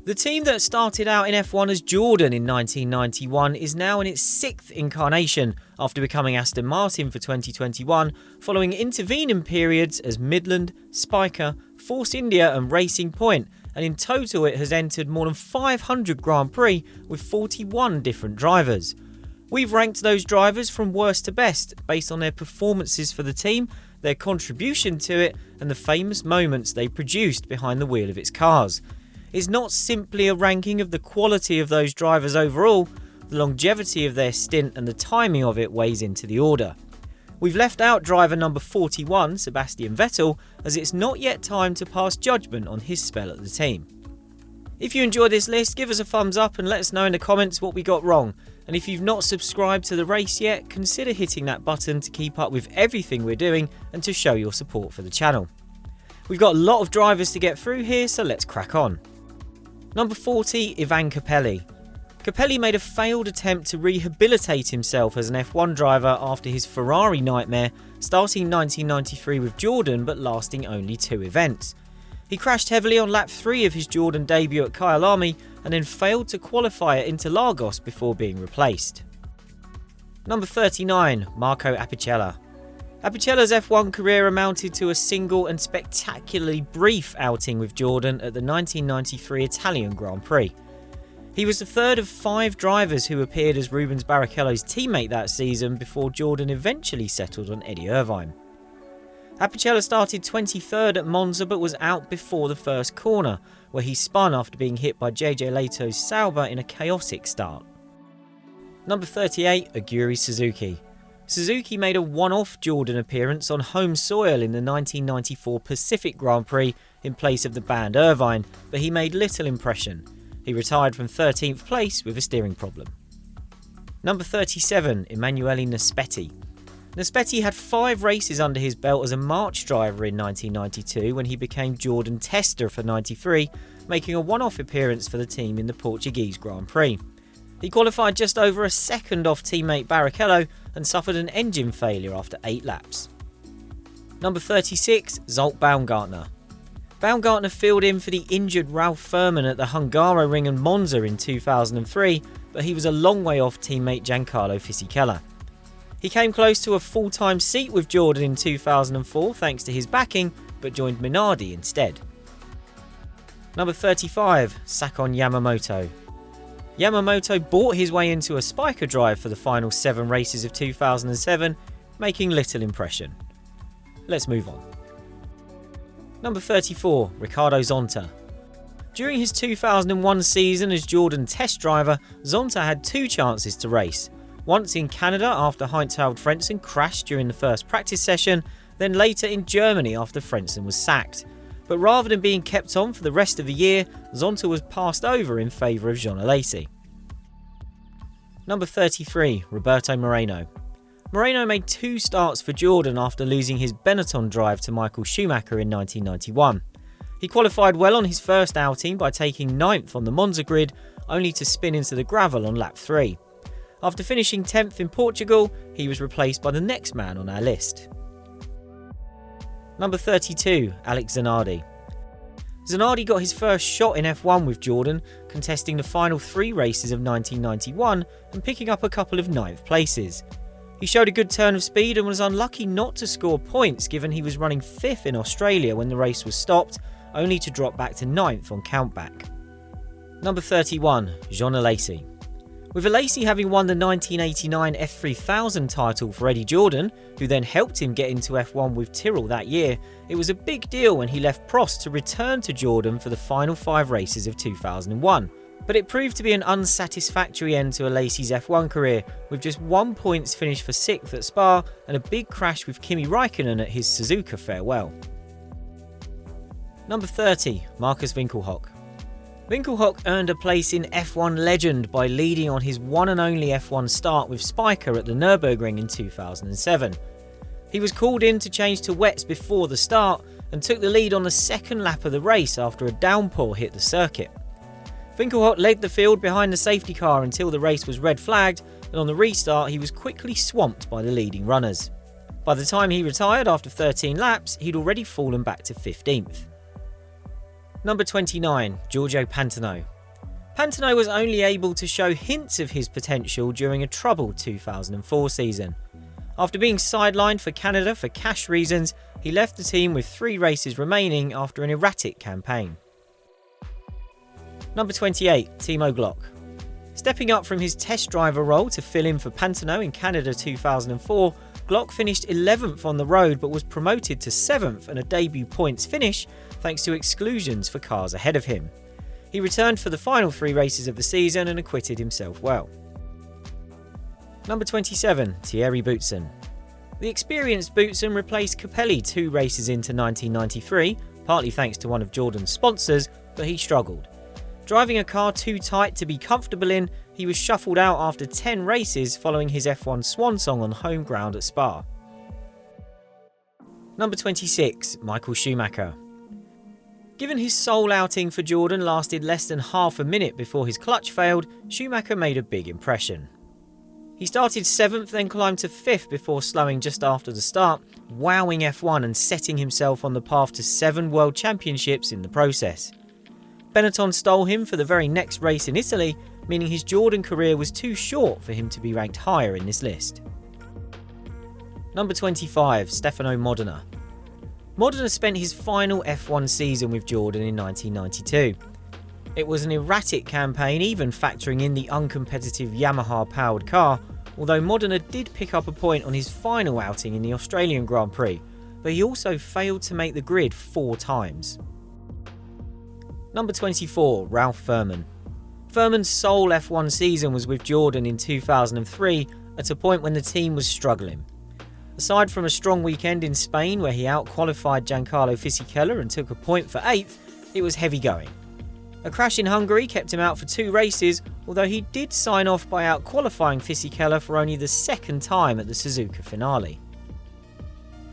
The team that started out in F1 as Jordan in 1991 is now in its 6th incarnation after becoming Aston Martin for 2021, following intervening periods as Midland, Spiker, Force India and Racing Point, and in total it has entered more than 500 Grand Prix with 41 different drivers. We've ranked those drivers from worst to best based on their performances for the team, their contribution to it and the famous moments they produced behind the wheel of its cars. It's not simply a ranking of the quality of those drivers overall, the longevity of their stint and the timing of it weighs into the order. We've left out driver number 41, Sebastian Vettel, as it's not yet time to pass judgment on his spell at the team. If you enjoyed this list, give us a thumbs up and let us know in the comments what we got wrong. And if you've not subscribed to the race yet, consider hitting that button to keep up with everything we're doing and to show your support for the channel. We've got a lot of drivers to get through here, so let's crack on. Number 40, Ivan Capelli. Capelli made a failed attempt to rehabilitate himself as an F1 driver after his Ferrari nightmare, starting in 1993 with Jordan but lasting only 2 events. He crashed heavily on lap 3 of his Jordan debut at Kyalami and then failed to qualify at Interlagos before being replaced. Number 39, Marco Apicella. Apicella's F1 career amounted to a single and spectacularly brief outing with Jordan at the 1993 Italian Grand Prix. He was the third of 5 drivers who appeared as Rubens Barrichello's teammate that season before Jordan eventually settled on Eddie Irvine. Apicella started 23rd at Monza but was out before the first corner, where he spun after being hit by JJ Lehto's Sauber in a chaotic start. Number 38, Aguri Suzuki. Suzuki made a one-off Jordan appearance on home soil in the 1994 Pacific Grand Prix in place of the banned Irvine, but he made little impression. He retired from 13th place with a steering problem. Number 37, Emanuele Naspetti. Naspetti had 5 races under his belt as a March driver in 1992 when he became Jordan tester for 93, making a one-off appearance for the team in the Portuguese Grand Prix. He qualified just over a second off teammate Barrichello and suffered an engine failure after 8 laps. Number 36, Zolt Baumgartner. Baumgartner filled in for the injured Ralf Furman at the Hungaroring and Monza in 2003, but he was a long way off teammate Giancarlo Fisichella. He came close to a full-time seat with Jordan in 2004 thanks to his backing, but joined Minardi instead. Number 35, Sakon Yamamoto. Yamamoto bought his way into a Spiker drive for the final 7 races of 2007, making little impression. Let's move on. Number 34, Ricardo Zonta. During his 2001 season as Jordan test driver, Zonta had 2 chances to race. Once in Canada after Heinz-Harald Frentzen crashed during the first practice session, then later in Germany after Frentzen was sacked. But rather than being kept on for the rest of the year, Zonta was passed over in favour of Jean Alesi. Number 33, Roberto Moreno. Moreno made 2 starts for Jordan after losing his Benetton drive to Michael Schumacher in 1991. He qualified well on his first outing by taking 9th on the Monza grid, only to spin into the gravel on lap 3. After finishing 10th in Portugal, he was replaced by the next man on our list. Number 32, Alex Zanardi. Zanardi got his first shot in F1 with Jordan, contesting the final 3 races of 1991 and picking up a couple of 9th places. He showed a good turn of speed and was unlucky not to score points given he was running 5th in Australia when the race was stopped, only to drop back to 9th on countback. Number 31, Jean Alesi. With Alesi having won the 1989 F3000 title for Eddie Jordan, who then helped him get into F1 with Tyrrell that year, it was a big deal when he left Prost to return to Jordan for the final 5 races of 2001. But it proved to be an unsatisfactory end to Alesi's F1 career, with just 1 points finish for 6th at Spa and a big crash with Kimi Räikkönen at his Suzuka farewell. Number 30, Markus Winkelhock. Winkelhock earned a place in F1 legend by leading on his one and only F1 start with Spiker at the Nürburgring in 2007. He was called in to change to wets before the start and took the lead on the second lap of the race after a downpour hit the circuit. Winkelhock led the field behind the safety car until the race was red flagged, and on the restart he was quickly swamped by the leading runners. By the time he retired after 13 laps, he'd already fallen back to 15th. Number 29, Giorgio Pantano. Pantano was only able to show hints of his potential during a troubled 2004 season. After being sidelined for Canada for cash reasons, he left the team with 3 races remaining after an erratic campaign. Number 28, Timo Glock. Stepping up from his test driver role to fill in for Pantano in Canada 2004, Glock finished 11th on the road but was promoted to 7th and a debut points finish thanks to exclusions for cars ahead of him. He returned for the final 3 races of the season and acquitted himself well. Number 27, Thierry Boutsen. The experienced Boutsen replaced Capelli 2 races into 1993, partly thanks to one of Jordan's sponsors, but he struggled. Driving a car too tight to be comfortable in, he was shuffled out after 10 races following his F1 swan song on home ground at Spa. Number 26, Michael Schumacher. Given his sole outing for Jordan lasted less than half a minute before his clutch failed, Schumacher made a big impression. He started 7th, then climbed to 5th before slowing just after the start, wowing F1 and setting himself on the path to 7 world championships in the process. Benetton stole him for the very next race in Italy, meaning his Jordan career was too short for him to be ranked higher in this list. Number 25, Stefano Modena. Modena spent his final F1 season with Jordan in 1992. It was an erratic campaign, even factoring in the uncompetitive Yamaha-powered car, although Modena did pick up a point on his final outing in the Australian Grand Prix, but he also failed to make the grid 4 times. Number 24, Ralph Furman. Furman's sole F1 season was with Jordan in 2003, at a point when the team was struggling. Aside from a strong weekend in Spain where he out-qualified Giancarlo Fisichella and took a point for 8th, it was heavy going. A crash in Hungary kept him out for 2 races, although he did sign off by out-qualifying Fisichella for only the 2nd time at the Suzuka finale.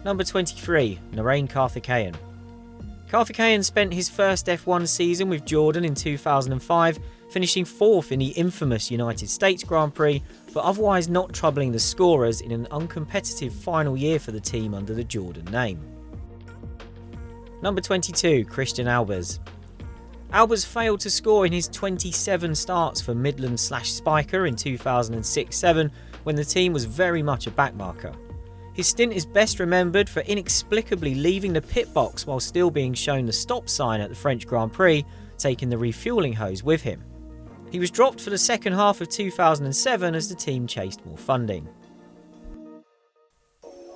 Number 23, Narain Karthikeyan. Karthikeyan spent his first F1 season with Jordan in 2005, finishing 4th in the infamous United States Grand Prix, but otherwise not troubling the scorers in an uncompetitive final year for the team under the Jordan name. Number 22, Christian Albers. Albers failed to score in his 27 starts for Midland/Spiker in 2006-07 when the team was very much a backmarker. His stint is best remembered for inexplicably leaving the pit box while still being shown the stop sign at the French Grand Prix, taking the refuelling hose with him. He was dropped for the second half of 2007 as the team chased more funding.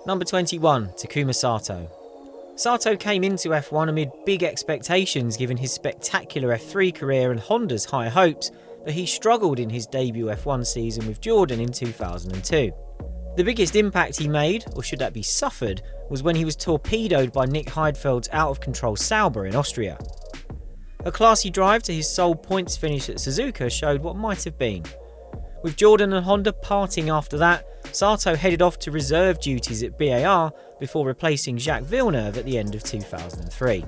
Number 21, Takuma Sato. Sato came into F1 amid big expectations given his spectacular F3 career and Honda's high hopes, but he struggled in his debut F1 season with Jordan in 2002. The biggest impact he made, or should that be suffered, was when he was torpedoed by Nick Heidfeld's out-of-control Sauber in Austria. A classy drive to his sole points finish at Suzuka showed what might have been. With Jordan and Honda parting after that, Sato headed off to reserve duties at BAR before replacing Jacques Villeneuve at the end of 2003.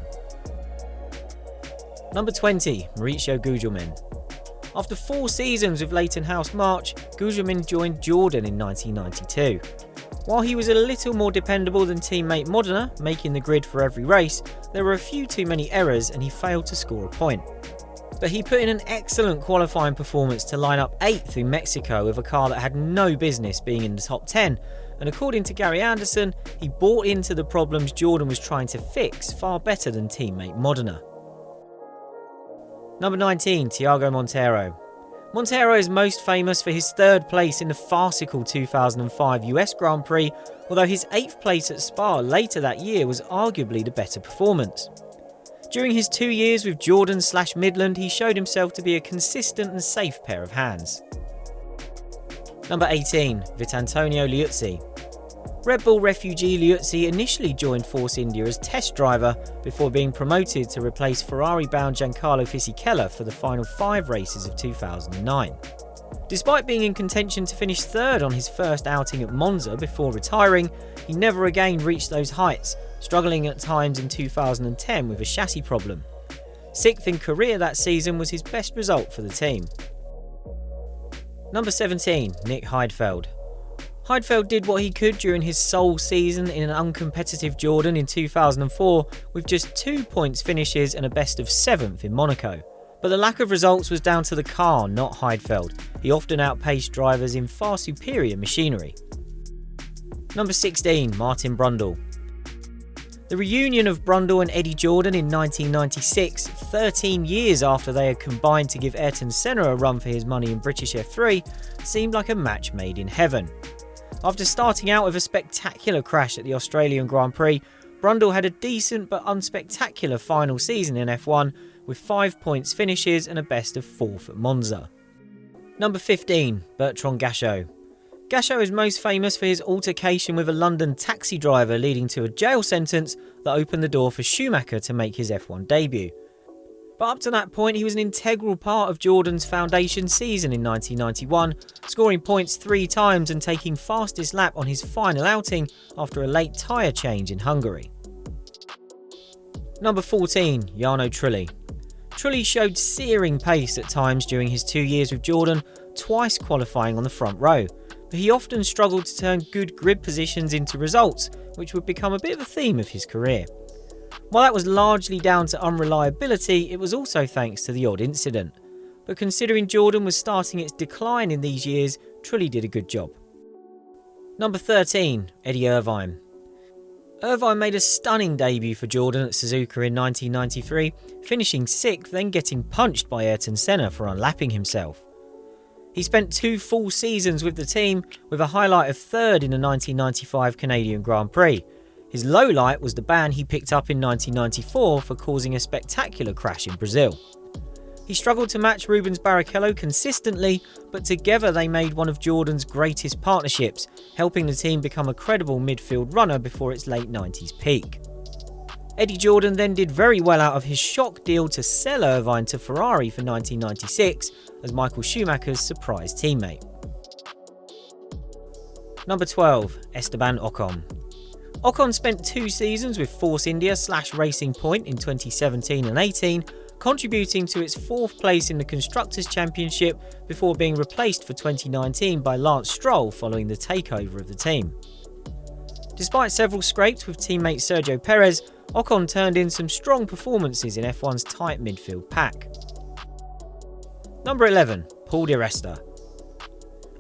Number 20, Mauricio Gugelmin. After 4 seasons with Leighton House March, Gugelmin joined Jordan in 1992. While he was a little more dependable than teammate Modena, making the grid for every race, there were a few too many errors and he failed to score a point. But he put in an excellent qualifying performance to line up 8th in Mexico with a car that had no business being in the top 10, and according to Gary Anderson, he bought into the problems Jordan was trying to fix far better than teammate Modena. Number 19, Thiago Monteiro. Monteiro is most famous for his 3rd place in the farcical 2005 US Grand Prix, although his 8th place at Spa later that year was arguably the better performance. During his 2 years with Jordan/Midland, he showed himself to be a consistent and safe pair of hands. Number 18, Vitantonio Liuzzi. Red Bull refugee Liuzzi initially joined Force India as test driver before being promoted to replace Ferrari-bound Giancarlo Fisichella for the final 5 races of 2009. Despite being in contention to finish 3rd on his first outing at Monza before retiring, he never again reached those heights, struggling at times in 2010 with a chassis problem. 6th in career that season was his best result for the team. Number 17, Nick Heidfeld. Heidfeld did what he could during his sole season in an uncompetitive Jordan in 2004 with just 2 points finishes and a best of 7th in Monaco, But the lack of results was down to the car, not Heidfeld. He often outpaced drivers in far superior machinery. Number 16, Martin Brundle. The reunion of Brundle and Eddie Jordan in 1996, 13 years after they had combined to give Ayrton Senna a run for his money in British F3, seemed like a match made in heaven. After starting out with a spectacular crash at the Australian Grand Prix, Brundle had a decent but unspectacular final season in F1 with 5 points finishes and a best of 4th at Monza. Number 15, Bertrand Gachot. Gachot is most famous for his altercation with a London taxi driver, leading to a jail sentence that opened the door for Schumacher to make his F1 debut. But up to that point, he was an integral part of Jordan's foundation season in 1991, scoring points 3 times and taking fastest lap on his final outing after a late tyre change in Hungary. Number 14, Jarno Trulli. Trulli showed searing pace at times during his 2 years with Jordan, twice qualifying on the front row. But he often struggled to turn good grid positions into results, which would become a bit of a theme of his career. While that was largely down to unreliability, it was also thanks to the odd incident. But considering Jordan was starting its decline in these years, Trulli did a good job. Number 13, Eddie Irvine. Irvine made a stunning debut for Jordan at Suzuka in 1993, finishing 6th, then getting punched by Ayrton Senna for unlapping himself. He spent 2 full seasons with the team, with a highlight of 3rd in the 1995 Canadian Grand Prix. His lowlight was the ban he picked up in 1994 for causing a spectacular crash in Brazil. He struggled to match Rubens Barrichello consistently, but together they made one of Jordan's greatest partnerships, helping the team become a credible midfield runner before its late 90s peak. Eddie Jordan then did very well out of his shock deal to sell Irvine to Ferrari for 1996 as Michael Schumacher's surprise teammate. Number 12, Esteban Ocon. Ocon spent 2 seasons with Force India/Racing Point in 2017 and 18, contributing to its 4th place in the Constructors' Championship before being replaced for 2019 by Lance Stroll following the takeover of the team. Despite several scrapes with teammate Sergio Perez, Ocon turned in some strong performances in F1's tight midfield pack. Number 11, Paul di Resta.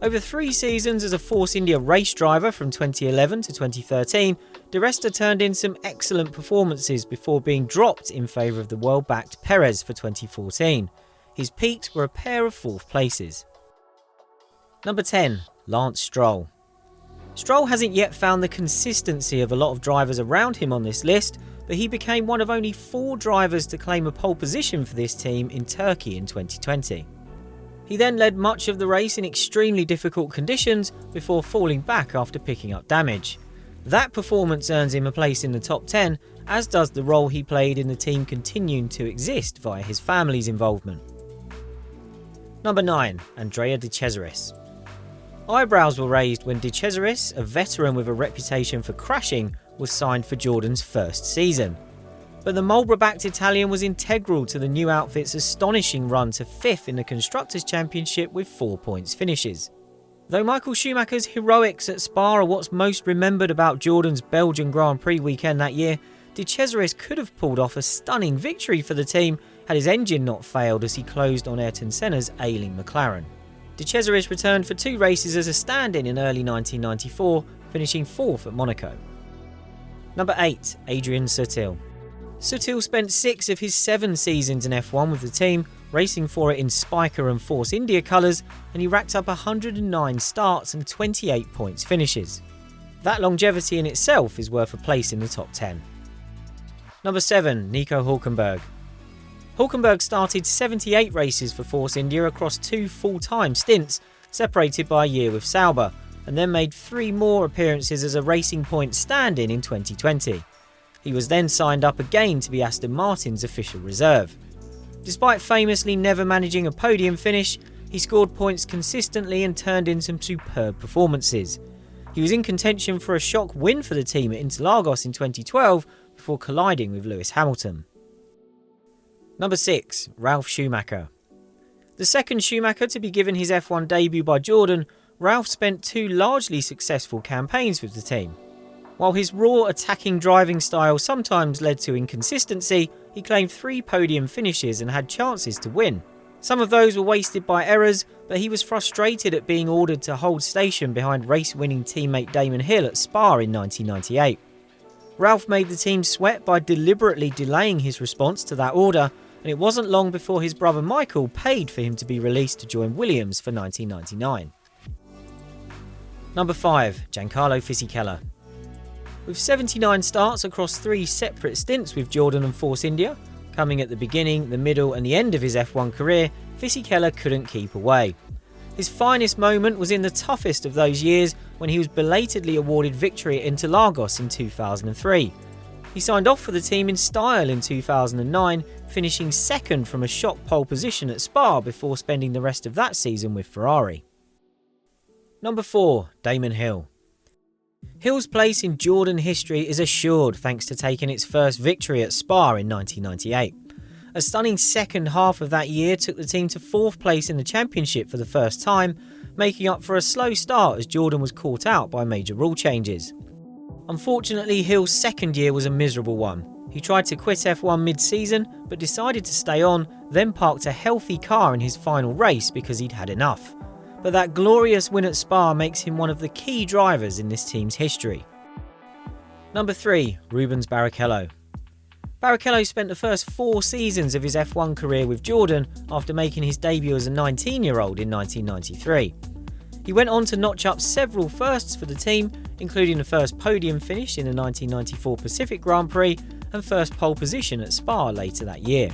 Over 3 seasons as a Force India race driver from 2011 to 2013, di Resta turned in some excellent performances before being dropped in favour of the well-backed Perez for 2014. His peaks were a pair of 4th places. Number 10, Lance Stroll. Stroll hasn't yet found the consistency of a lot of drivers around him on this list, but he became one of only 4 drivers to claim a pole position for this team in Turkey in 2020. He then led much of the race in extremely difficult conditions before falling back after picking up damage. That performance earns him a place in the top 10, as does the role he played in the team continuing to exist via his family's involvement. Number 9, Andrea De Cesaris. Eyebrows were raised when De Cesaris, a veteran with a reputation for crashing, was signed for Jordan's first season. But the Marlboro-backed Italian was integral to the new outfit's astonishing run to 5th in the Constructors' Championship with 4 points finishes. Though Michael Schumacher's heroics at Spa are what's most remembered about Jordan's Belgian Grand Prix weekend that year, De Cesaris could have pulled off a stunning victory for the team had his engine not failed as he closed on Ayrton Senna's ailing McLaren. De Cesaris returned for 2 races as a stand-in in early 1994, finishing 4th at Monaco. Number 8, Adrian Sutil. Sutil spent 6 of his 7 seasons in F1 with the team, racing for it in Spiker and Force India colours, and he racked up 109 starts and 28 points finishes. That longevity in itself is worth a place in the top 10. Number 7, Nico Hülkenberg. Hülkenberg started 78 races for Force India across 2 full-time stints, separated by a year with Sauber, and then made 3 more appearances as a Racing Point stand-in in 2020. He was then signed up again to be Aston Martin's official reserve. Despite famously never managing a podium finish, he scored points consistently and turned in some superb performances. He was in contention for a shock win for the team at Interlagos in 2012 before colliding with Lewis Hamilton. Number 6, Ralf Schumacher. The second Schumacher to be given his F1 debut by Jordan, Ralf spent 2 largely successful campaigns with the team. While his raw attacking driving style sometimes led to inconsistency, he claimed 3 podium finishes and had chances to win. Some of those were wasted by errors, but he was frustrated at being ordered to hold station behind race-winning teammate Damon Hill at Spa in 1998. Ralph made the team sweat by deliberately delaying his response to that order, and it wasn't long before his brother Michael paid for him to be released to join Williams for 1999. Number 5. Giancarlo Fisichella. With 79 starts across 3 separate stints with Jordan and Force India, coming at the beginning, the middle and the end of his F1 career, Fisichella couldn't keep away. His finest moment was in the toughest of those years when he was belatedly awarded victory at Interlagos in 2003. He signed off for the team in style in 2009, finishing second from a shock pole position at Spa before spending the rest of that season with Ferrari. Number 4. Damon Hill. Hill's place in Jordan history is assured thanks to taking its first victory at Spa in 1998. A stunning second half of that year took the team to 4th place in the championship for the first time, making up for a slow start as Jordan was caught out by major rule changes. Unfortunately, Hill's second year was a miserable one. He tried to quit F1 mid-season, but decided to stay on, then parked a healthy car in his final race because he'd had enough. But that glorious win at Spa makes him one of the key drivers in this team's history. Number 3. Rubens Barrichello. Barrichello spent the first 4 seasons of his F1 career with Jordan after making his debut as a 19-year-old in 1993. He went on to notch up several firsts for the team, including the first podium finish in the 1994 Pacific Grand Prix and first pole position at Spa later that year.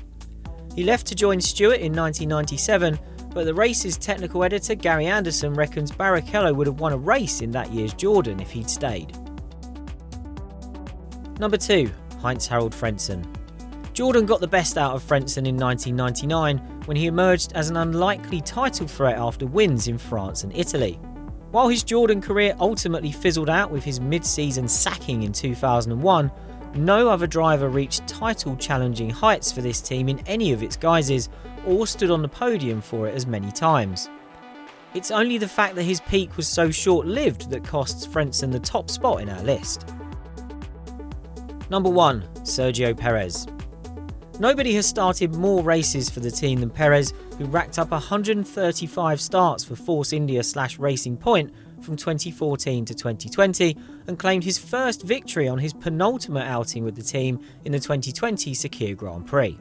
He left to join Stewart in 1997, but the race's technical editor Gary Anderson reckons Barrichello would have won a race in that year's Jordan if he'd stayed. Number 2. Heinz-Harald Frentzen. Jordan got the best out of Frentzen in 1999 when he emerged as an unlikely title threat after wins in France and Italy. While his Jordan career ultimately fizzled out with his mid-season sacking in 2001, no other driver reached title-challenging heights for this team in any of its guises or stood on the podium for it as many times. It's only the fact that his peak was so short-lived that costs Frentzen the top spot in our list. Number 1. Sergio Perez. Nobody has started more races for the team than Perez, who racked up 135 starts for Force India/Racing Point from 2014 to 2020 and claimed his first victory on his penultimate outing with the team in the 2020 Sakir Grand Prix.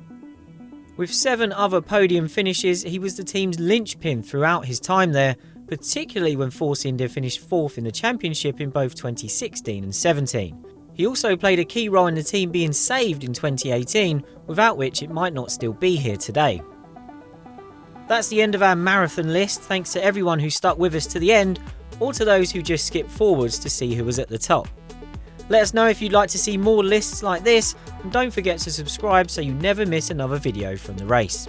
With 7 other podium finishes, he was the team's linchpin throughout his time there, particularly when Force India finished 4th in the championship in both 2016 and 17. He also played a key role in the team being saved in 2018, without which it might not still be here today. That's the end of our marathon list. Thanks to everyone who stuck with us to the end, or to those who just skipped forwards to see who was at the top. Let us know if you'd like to see more lists like this, and don't forget to subscribe so you never miss another video from the race.